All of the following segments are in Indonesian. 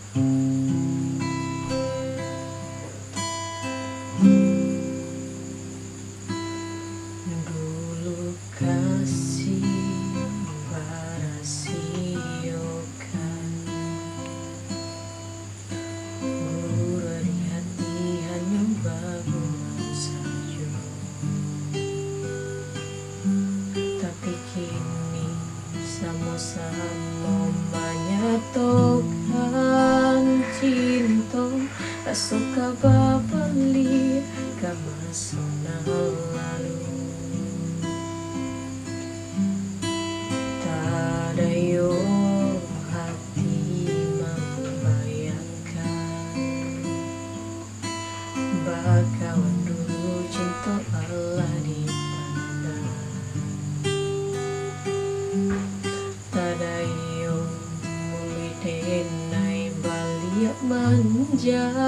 Dulu kasih barasiokan, guru di hati hanya bagungan saja. Tapi kini sama-sama menyatukan cinta, tak suka babali ke masa lalu. Tak ada yo hati membayangkan bakawan dulu cinta Allah dipandang. Tak ada yo mulai denai balik menjanjikan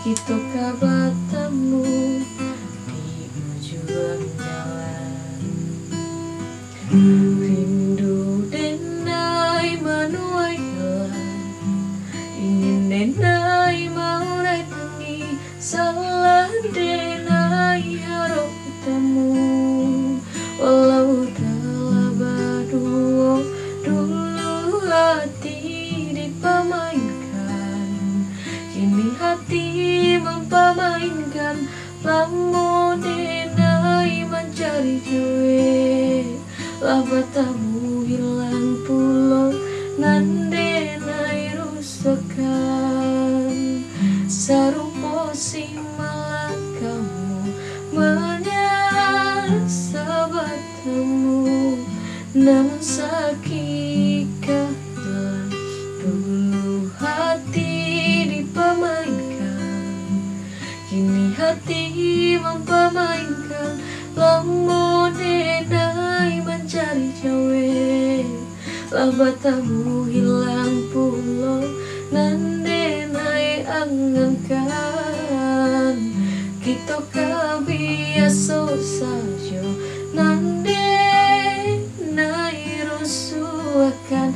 kita kabatamu di ujung jalan. Rindu denai menuai gelan, ingin denai mau datangi, salah denai harap temu. Walau telah berdua dulu hati dipamainkan, kini hati mempamainkan. Lamun denai mencari cewek, lah batamu hilang pulau, nan denai rusakan. Sarupo si malah kamu menyasa batamu, namun sakikah telah dulu hati dipamainkan, kini hati mempamainkan. Lamun denai mencari cewek, lah batamu hilang pulau, nan denai angankan. Kita kebiasa saja, nan denai rusuhkan.